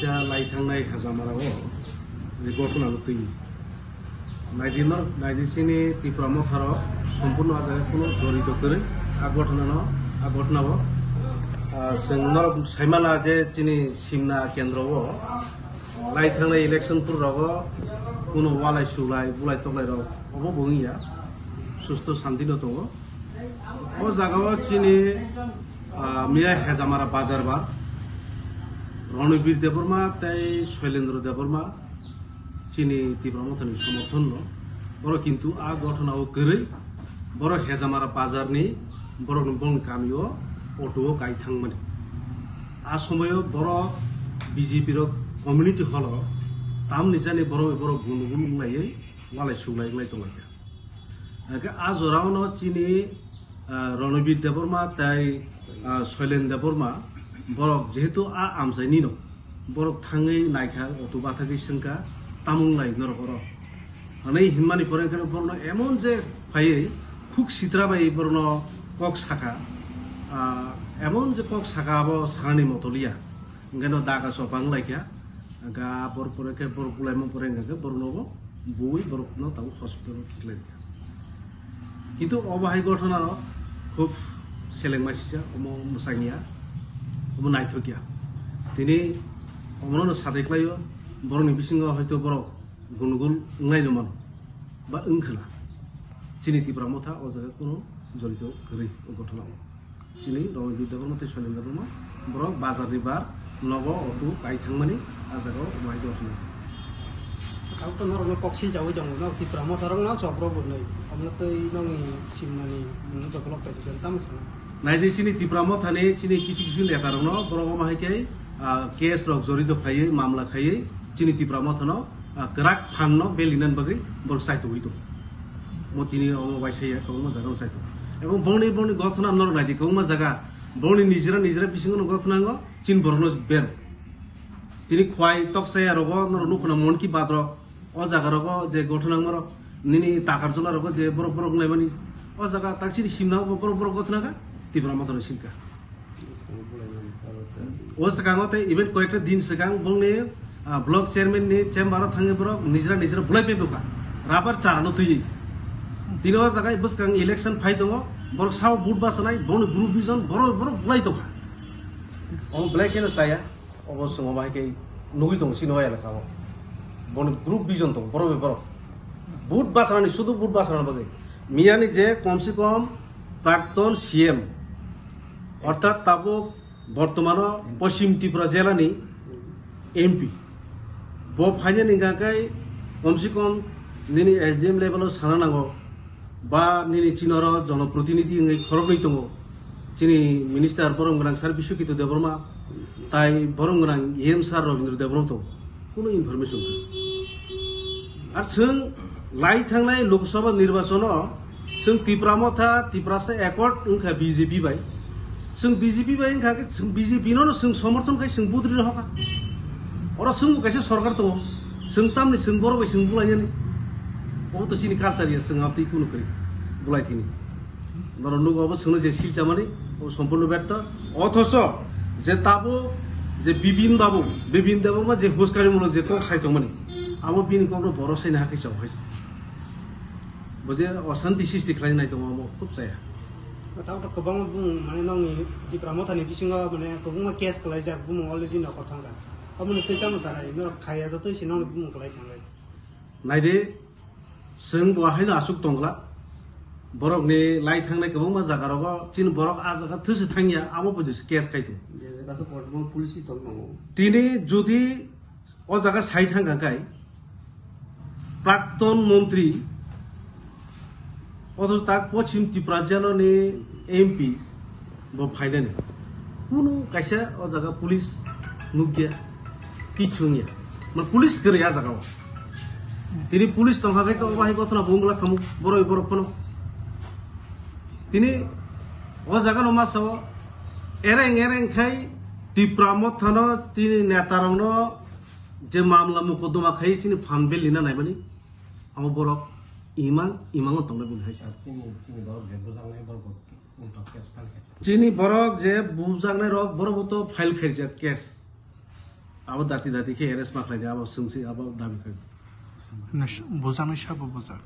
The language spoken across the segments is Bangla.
kaisa lai thangnai hajamarao je gotona tui naidisini tipramotharo সম্পূর্ণ আজারে কোনো জড়িত করে ঘটনাও जोंनो साइमाला जे चिनी सिमना केन्द्रও লাই थांनाय इलेक्शनफोर रावो कोनो वालाय सुलाय बुलाय तलाय राव अबो बंगिया सुस्थ शान्तिनो दङ ओ जागाव चिनी मिया हेजामारा बाजारबा रणबीर देबरमा ताई शैलेन्द्र देबरमा चिनी तिब्रामथनि समर्थन बर किन्तु आ घटनाও गरै बर हेजामारा बाजारनि बर बं गामियाव अटो गायथांमोन आ समय बर बीजेपी कम्युनिटी हल ताम निजानि बर गुनुगुन लायै वालाय सुलाय दंलाय आ जरावनो चिनी रणबीर देबरमा ताई शैलेन्द्र देबरमा बरक जेहेतु आ आमसायनि न बरक थाङै नायखा अटो बाथाखै संका तामुंलाय नरकर हानै हिमानि फरेंखानो बरनो एमन जे फायै खुक सित्राबाय बरनो कक साखा एमन जे कक साखाबो सानि मतलिया ओंखायनो दागा सपां लायखा गा बर फरेखे बर बुलायमो फरेंखाखो बरनोबो बुई बरकनो ताव हस्पिटाल खिलाय किन्तु अबाहाय घटना खुब सेलेंमासिजा अमो मुसागिया अमो नायथकिया दिनै अमनो सादैख्लायो बरनि बिसिङाव हयतो बर गुनगुन नायनोमोन बा ओंखोला चिनी तिब्रामथा अजागा कोनो जड़ित गरै घटना चिनी रणबीर देबरमा ते शैलेन्द्र देबरमा बर बाजारनि बार नग अटो गायथांमानि आजागाव माय घटना Kalau orang koksi jauh jauh nak di Pramo orang nak coba boleh, kamu tu ini simnani, ini tu kalau presiden tamu sana. Nah di sini di Pramo thane cini kisi lihat orang no, orang mahai kaya case rok jori tu kaya, mamla kaya, cini di Pramo thano gerak fan no belinan bagi bersai tu itu. Motini orang waisai ya, kau mah jaga waisai tu. Emang boni gothna nor nadi, kau mah jaga boni nijra bisingan gothna ngo, cin borno ber. Tini kuai tok saya rogo nor nukuna mon ki badro. O jaga rogo je घटना मरो निनी ताकारजला रोgo जे बरफ नायमानि o jaga ताकसिनि सिमना बरफ घटना का तिब्रामथन सिमका o सकांगो ते इवेंट कयेकटा दिन सकांग बंगने ब्लॉक चेयरमैन नि चेम्बार थांगे बरफ निजरा बुलाय पेबोका राबार चारानो तुयि दिनो जागा बसकां इलेक्शन फाइ दङ बरफ साव बुट बासनाय बन ग्रुप विजन बरफ बुलाय दखा o ब्लैक एन साया अबस्थ माबाय के नुगि दङ सिनो आया खाव बन ग्रुप विजन दं बरफ बुट बासनानि शुद्ध बुट बासना बगे मियानि जे कम से कम प्राक्तन सीएम अर्थात ताबो बर्तमान पश्चिम त्रिपुरा जिल्लानि एमपी बो फाइने निगाकै कम से कम निनि एसडीएम लेभेलाव साना नांगौ बा निनि चिनर जनप्रतिनिधि इंगै खरगै दङ चिनि मिनिस्टार बरमगोनां सार बिश्वकित देबरमा ताई बरमगोनां एम सार रवीन्द्र देबरम दं কোনো ইনফরমেশন আর जों লাই थांनाय लोकसभा निर्वाचन जों तिब्रामथा तिब्रासा एकर्ड उनखा बीजेपी बाय जों बीजेपी बाय उनखा जों बीजेपी नो जों समर्थन खाय जों बुद्रि रहका अरा जों कैसे सरकार दङ जों तामनि जों बरबाय जों बुलायनि ओ तो सिनि कालचारिया जों आपति कुनु करि बुलायथिनि नरनुगबो जोंनो जे सिलचामानि ओ सम्पूर्ण व्यर्थ अथच जे ताबो जे बिबिन देबरमा जे हुस्कारिमूलक जे कक साइतमनि आमो बिनि कनो भरोसायनो हाखै सावहाय बजे अशान्ति सृष्टि खालामनाय दङ आमो खुब जाया Tahu tak kebang bung mana nongi di Pramo thani bisinga mana kebunga case kelai jak bung already nak kotang kan. Kamu nanti tahu sana ini orang kaya tu sih nong bung kelai kan. Naide जों बहायनो आसुक दंला बरकनि लाई थांनाय गोबां मा जागारावबो चिन बरक आ जागा थोसे थांगिया आमो बदि केस खायतो दिनै जुदि अ जागा साइ थांगाखाय प्राक्तन मन्त्री अथच ताक पश्चिम त्रिपुरा जिल्लानि एमपी ब फाइनानि कुनु कायसा अ जागा पुलिस नुगिया किछुनिया मा पुलिस गैया जागाव दिनै पुलिस दंखाखाय तो बाहाय गथना बुंला खामु बरफनो दिनै अ जागा नमासाव एरें खाय तिब्रामथानो दिनै नेतारंनो जे मामला मुकदमा खाय चिनि फानबे लिना नायबानि आमो बरफ इमां तंनाय बुंहाय सा चिनि बरफ जे बुजांनाय रक बरफ तो फाइल खायजा केस আবার দাঁতি দাঁতিকে এরেস মাখলাইনি আবার শুনছি আবার দাবি খাই বোঝানো সব বোঝা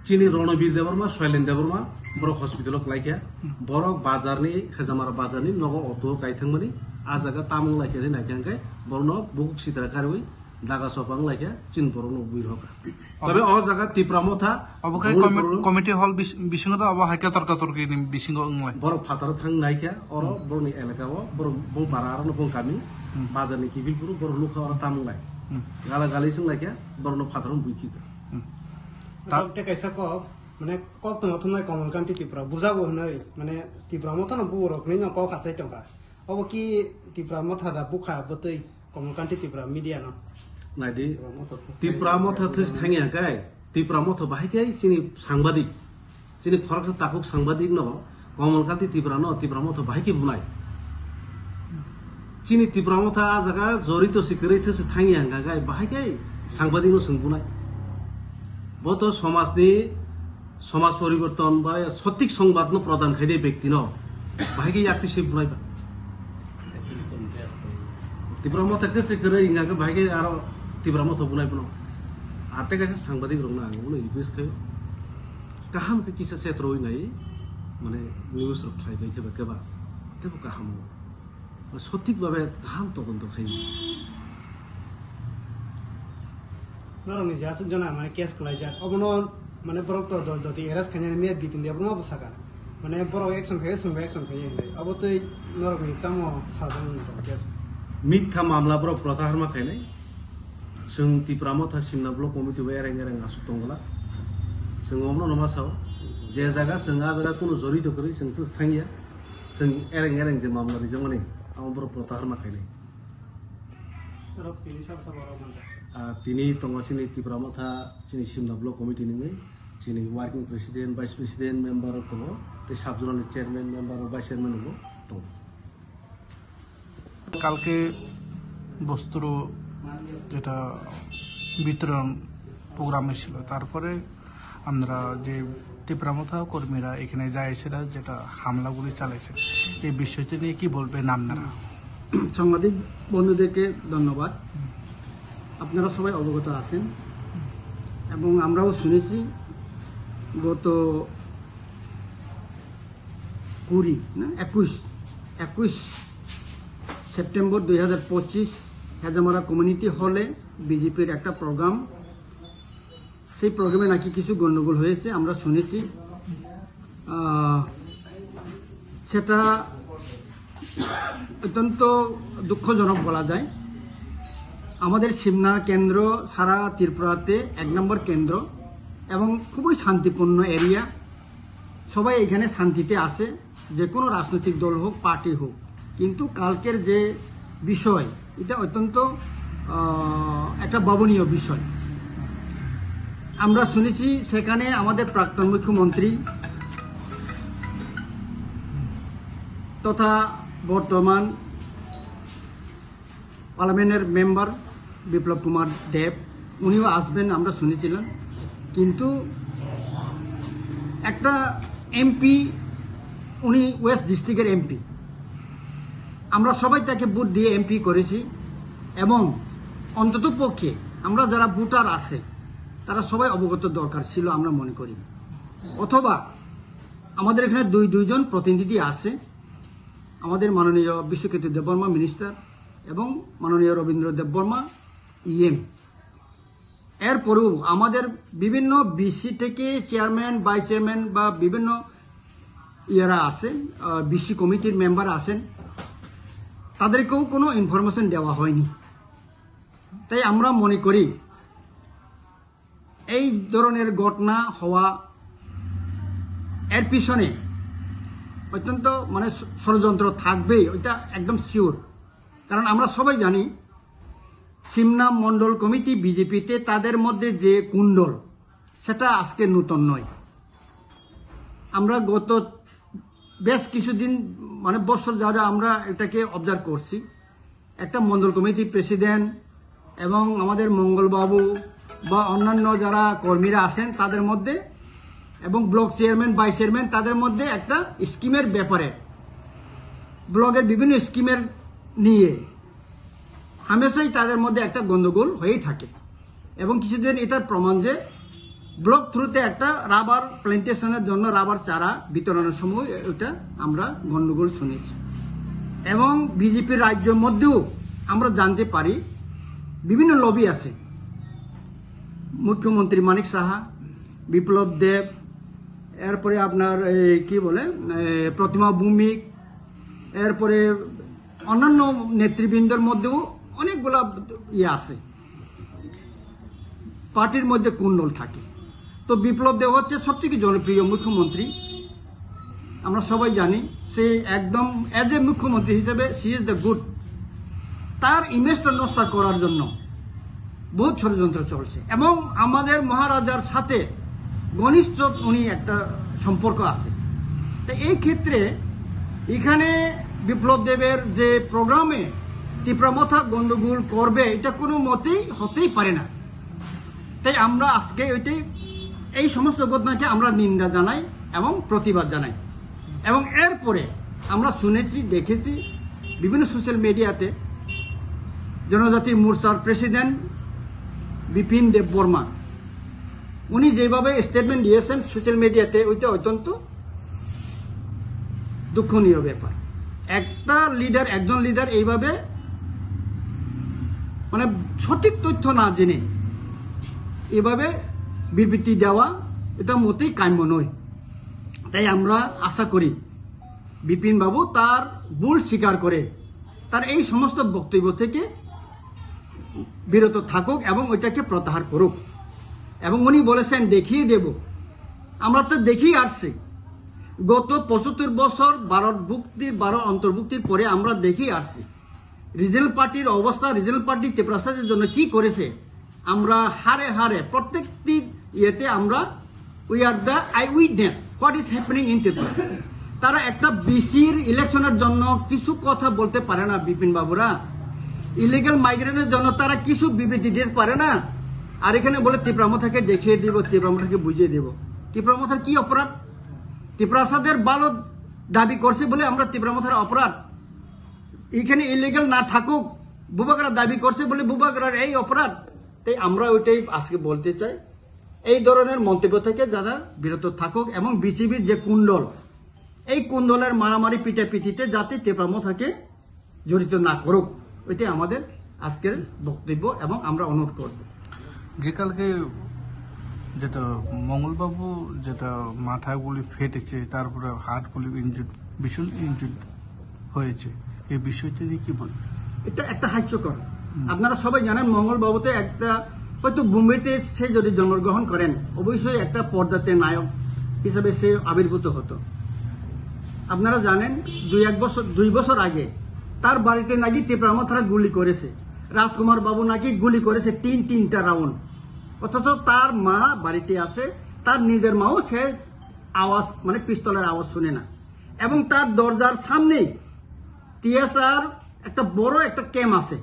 চিনি রণবীর দেবর্মা শৈলেন দেবর্মা বড় হসপিটাল লাইকা বড় বাজারনি খেজামারা বাজারনি নগ অত গাইথাंमोनि आजागा तामुं लाइके नायखांखाय बरनो बुक सिद्रा कारवै दागा सपां लाइके चिन बरनो बुइरहका तबे अ जागा तिप्रामथा अबखाय कमिटी हल बिसिङो दा अब हाइका तर्क नि बिसिङो अंगलाय बर फातार थां नायखा अर बरनि एलाकाव बर बं पारारनो बं गामि बाजारनि किबिलपुर बर लुखा अर तामुंलाय गाला गालिसिं लाइके बरनो फातारन बुइखिका তাতে কাইসা কক মানে কক তো মথন নাই কমলকান্তি ত্রিপুরা বুঝাবো হই মানে ত্রিপুরা মথন বুরক নাই ন কক আছে টঙ্কা অব কি ত্রিপুরা মথা দা বুখা বতই কমলকান্তি ত্রিপুরা মিডিয়া ন নাইদি ত্রিপুরা মথা থিস থাঙ্গিয়া গাय ত্রিপুরা মথা বাহিকাই চিনি সাংবাদিক চিনি খরকস তাকুক সাংবাদিক ন কমলকান্তি ত্রিপুরা ন ত্রিপুরা মথা বাহিকি বুনাই চিনি ত্রিপুরা মথা আজাगा জড়িত সিকরে থিস থাঙ্গিয়া গাय বাহিকাই সাংবাদিক ন সংবুনাই বত সমাজনি সমাজ পরিবর্তন বা সঠিক সংবাদ ন প্রদান খাইদে ব্যক্তি ন বাহিকে একটি সে বুনাইবা ত্রিপুরা মথা কেসে করে ইঙ্গাকে বাহিকে আর ত্রিপুরা মথা বুনাইব ন আতে কাছে সাংবাদিক রং না আঙুল ইবেস খাই কাহাম কে কিসা क्षेत्र হই নাই মানে নিউজ রখাই বাই কেবা কেবা তেবো কাহাম সঠিক ভাবে কাহাম তদন্ত খাই নরনি যা জনা মানে কেস কলাইজা অবনো মানে বরক তো দতি এরাস খানে মে বিপিন দিয়া বনো বসাকা মানে বড় অ্যাকশন খাই অবতই নরনি তামো সাধারণ কেস মিথ্যা মামলা বড় প্রতারমা খাইনাই जों ত্রিপুরা মথা সিমনা ব্লক কমিটি এরেং এরেং আসুক দंगला जों अमनो नमासाव जे जागा जों आ जागा कोनो जरित करै जों थस थांगिया जों एरें एरें जे मामला रिजों माने आम बर प्रतारमा खाइनाय रक पिनि साब बरो मजा তিনি তংসিনি ত্রিপুরা মথা চিনি সিমনা ব্লক কমিটি নিঙै চিনি working president vice president member দङ তে subzonal chairman member vice chairman দङ কালকে বস্ত্র যেটা বিতরণ প্রোগ্রামে ছিল তারপরে আমরা যে ত্রিপুরামথা কর্মীরা এখানে যাইছেরা যেটা হামলাগুলি চালাইছে এই বিষয়টি নিয়ে কি বলবেন আপনারা সাংবাদিক বন্ধুদেরকে ধন্যবাদ আপনারা সবাই অবগত আছেন এবং আমরাও শুনেছি গত 21 সেপ্টেম্বর 2025 হেজামারা কমিউনিটি হলে বিজেপির একটা প্রোগ্রাম সেই প্রোগ্রামে নাকি কিছু গন্ডগোল হয়েছে আমরা শুনেছি সেটা অত্যন্ত দুঃখজনক বলা যায় আমাদের সিমনা কেন্দ্র সারা ত্রিপুরাতে 1 নম্বর কেন্দ্র এবং খুবই শান্তিপূর্ণ এরিয়া সবাই এখানে শান্তিতে আসে যে কোনো রাজনৈতিক দল হোক পার্টি হোক কিন্তু কালকের যে বিষয় এটা অত্যন্ত একটা ভাবনীয় বিষয় আমরা শুনেছি সেখানে আমাদের প্রাক্তন মুখ্যমন্ত্রী তথা বর্তমান পার্লামেন্টের মেম্বার বিপ্লব কুমার দেব উনিও আসবেন আমরা শুনেছিলাম কিন্তু একটা এমপি উনি ওয়েস্ট ডিস্ট্রিক্টের এমপি আমরা সবাই তাকে ভোট দিয়ে এমপি করেছি এবং অন্তত পক্ষে আমরা যারা ভোটার আছে তারা সবাই অবগত দরকার ছিল আমরা মনে করি অথবা আমাদের এখানে দুইজন প্রতিনিধি আছে আমাদের মাননীয় বিশ্বকেতু দেববর্মা মিনিস্টার এবং মাননীয় রবীন্দ্র দেববর্মা ইএম এরপরেও আমাদের বিভিন্ন বিসি থেকে চেয়ারম্যান ভাইস চেয়ারম্যান বা বিভিন্ন ইয়ারা আছেন বিসি কমিটির মেম্বার আছেন তাদেরকেও কোনো ইনফরমেশন দেওয়া হয়নি তাই আমরা মনে করি এই ধরনের ঘটনা হওয়া এর পিছনে অত্যন্ত মানে ষড়যন্ত্র থাকবেই ওইটা একদম শিওর কারণ আমরা সবাই জানি সিমনা মন্ডল কমিটি বিজেপিতে তাদের মধ্যে যে কুণ্ডল সেটা আজকে নতুন নয় আমরা গত বেশ কিছুদিন মানে বছর যারা আমরা এটাকে অবজার্ভ করছি একটা মন্ডল কমিটির প্রেসিডেন্ট এবং আমাদের মঙ্গলবাবু বা অন্যান্য যারা কর্মীরা আছেন তাদের মধ্যে এবং ব্লক চেয়ারম্যান ভাইস চেয়ারম্যান তাদের মধ্যে একটা স্কিমের ব্যাপারে ব্লকের বিভিন্ন স্কিমের নিয়ে হামেশাই তাদের মধ্যে একটা গন্ডগোল হয়েই থাকে। এবং কিছুদিন এটার প্রমাণ যে ব্লক থ্রুতে একটা রাবার প্ল্যান্টেশনের জন্য রাবার চারা বিতরণের সময় এটা আমরা গন্ডগোল শুনেছি। এবং বিজেপির রাজ্যের মধ্যেও আমরা জানতে পারি বিভিন্ন লবি আছে। মুখ্যমন্ত্রী মানিক সাহা, বিপ্লব দেব, এরপরে আপনার কি বলে প্রতিমা ভৌমিক, এরপরে অন্যান্য নেতৃবৃন্দের মধ্যেও অনেকগুলা আছে, পার্টির মধ্যে কুণ্ডল থাকে। তো বিপ্লব দেব হচ্ছে সবথেকে জনপ্রিয় মুখ্যমন্ত্রী, আমরা সবাই জানি। সে একদম এজ এ মুখ্যমন্ত্রী হিসেবে সি ইজ দ্য গুড। তার ইমেজটা নষ্ট করার জন্য বহুত ষড়যন্ত্র চলছে এবং আমাদের মহারাজার সাথে ঘনিষ্ঠ উনি একটা সম্পর্ক আছে। তো এই ক্ষেত্রে এখানে বিপ্লব দেবের যে প্রোগ্রামে তীব্রমাথা গন্ডগোল করবে এটা কোনো মতেই হতেই পারে না। তাই আমরা আজকে ওইটাই এই সমস্ত ঘটনাকে আমরা নিন্দা জানাই এবং প্রতিবাদ জানাই। এবং এরপরে আমরা শুনেছি, দেখেছি বিভিন্ন সোশ্যাল মিডিয়াতে জনজাতি মোর্চার প্রেসিডেন্ট বিপিন দেব বর্মা উনি যেভাবে স্টেটমেন্ট দিয়েছেন সোশ্যাল মিডিয়াতে, ওইটা অত্যন্ত দুঃখনীয় ব্যাপার। একজন লিডার এইভাবে মানে সঠিক তথ্য না জেনে এভাবে বিবৃতি দেওয়া এটা মোটেই কাম্য নয়। তাই আমরা আশা করি বিপিন বাবু তার ভুল স্বীকার করে তার এই সমস্ত বক্তব্য থেকে বিরত থাকুক এবং ওইটাকে প্রত্যাহার করুক। এবং উনি বলেছেন দেখিয়ে দেব, আমরা তো দেখিয়ে আসছি গত 75 বছর 12 অন্তর্ভুক্তির পরে আমরা দেখিয়ে আসছি রিজনাল পার্টির অবস্থা, রিজনাল পার্টি ত্রিপুরার জন্য কি করেছে। আমরা হারে হারে প্রত্যেকটি ইয়েতে আমরা we are the I witness what is happening in Tripura. তারা একটা বিসির ইলেকশনের জন্য কিছু কথা বলতে পারে না বিপিন বাবুরা, ইলিগাল মাইগ্রেন্টের জন্য তারা কিছু বিবৃতি দিতে পারে না। আর এখানে বলে তীব্রামথাকে দেখিয়ে দিব, তীব্রামথাকে বুঝিয়ে দেব। তীব্রামথার কি অপরাধ? তীব্রাসাদের ভালো দাবি করছে বলে আমরা তীব্রামথার অপরাধ? এখানে ইলিগাল না থাকুক, বুবাগরা দাবি করছে বলে বুবাগরার এই অপরাধ? তাই আমরা ওইটাই আজকে বলতে চাই, এই ধরনের মন্তব্য থেকে যারা বিরত থাকুক এবং বিসিবির যে কুণ্ডল, এই কুণ্ডলের মারামারি পিটাপিটিতে যাতে তীব্রামথাকে জড়িত না করুক, ওইটাই আমাদের আজকের বক্তব্য এবং আমরা অনুরোধ করব। যে কালকে যেটা মঙ্গলবাবু যেটা মাথাগুলি ফেটেছে, তারপরে হার্টগুলি ভীষণ ইনজুর্ড হয়েছে, এই বিষয়টি নিয়ে কি বলবেন? এটা একটা হাস্যকর। আপনারা সবাই জানেন মঙ্গলবাবুতে একটা হয়তো বোম্বেতে সে যদি জন্মগ্রহণ করেন অবশ্যই একটা পর্দাতে নায়ক হিসেবে সে আবির্ভূত হতো। আপনারা জানেন 2 বছর আগে তার বাড়িতে নাকি তীব্রামথারা গুলি করেছে, রাজকুমার বাবু নাকি গুলি করেছে 3টা রাউন্ড। অথচ তার মা বাড়িতে আছে, তার নিজের মাও সে আওয়াজ মানে পিস্তলের আওয়াজ শুনে না। এবং তার দরজার সামনেই টিএসআর একটা বড় একটা ক্যাম্প আছে,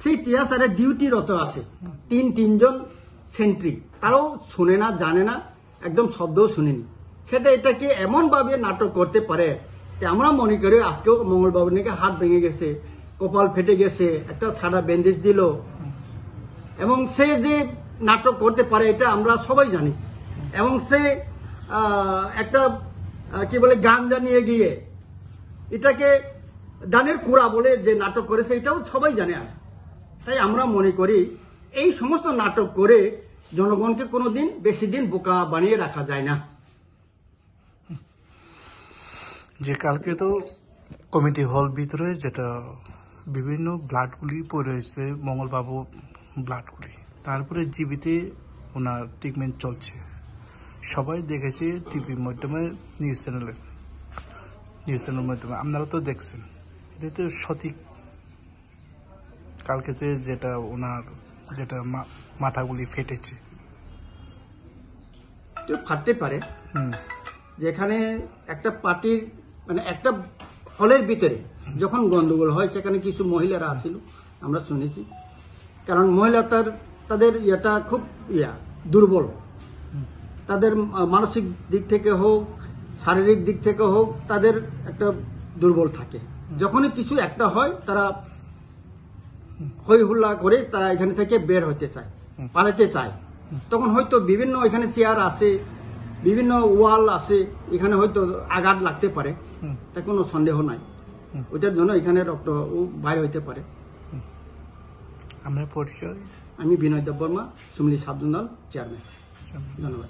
সেই টিএসআর এর ডিউটিরত আছে 3জন সেন্ট্রি, তারাও শুনে না, জানে না, একদম শব্দও শুনেনি। সেটা এটাকে এমন ভাবে নাটক করতে পারে যে আমরা মনে করি আজকেও মঙ্গলবাবুর নাকি হাত ভেঙে গেছে, কপাল ফেটে গেছে, একটা সাদা ব্যান্ডেজ দিল। এবং সে যে নাটক করতে পারে এটা আমরা সবাই জানি। এবং সে একটা কি বলে গাঞ্জা নিয়ে গিয়ে এটাকে দানের কুড়া বলে যে নাটক করেছে এটাও সবাই জানে আজ। তাই আমরা মনে করি এই সমস্ত নাটক করে জনগণকে কোনোদিন বেশি দিন বোকা বানিয়ে রাখা যায় না। যে কালকে তো কমিটি হল ভিতরে যেটা বিভিন্ন ব্লাডগুলি পড়ে রয়েছে, মঙ্গলবাবু ব্লাডগুলি, তারপরে জিবিতে ওনার ট্রিটমেন্ট চলছে, সবাই দেখেছে টিভির মাধ্যমে, নিউজ চ্যানেলের মাধ্যমে, আপনারা তো দেখছেন। এটা তো সঠিক কালকেতে যেটা ওনার যেটা মাথাগুলি ফেটেছে, ফাটতে পারে। যেখানে একটা পার্টির মানে একটা হলের ভিতরে যখন গন্ডগোল হয় সেখানে কিছু মহিলারা আসছিল, আমরা শুনেছি। কারণ মহিলা তাদের ইয়েটা খুব দুর্বল, তাদের মানসিক দিক থেকে হোক শারীরিক দিক থেকে হোক তাদের একটা দুর্বল থাকে। যখনই কিছু একটা হয় তারা হই হুল্লা করে তারা এখানে থেকে বের হতে চায়, পালাতে চায়। তখন হয়তো বিভিন্ন এখানে চেয়ার আছে, বিভিন্ন ওয়াল আছে, এখানে হয়তো আঘাত লাগতে পারে, তা কোনো সন্দেহ নাই। ওইটার জন্য এখানে রক্ত বাইরে হইতে পারে। আমরা পরিচয় আমি বিনয় দেববর্মা, সুমলি সাব জোনাল চেয়ারম্যান। ধন্যবাদ।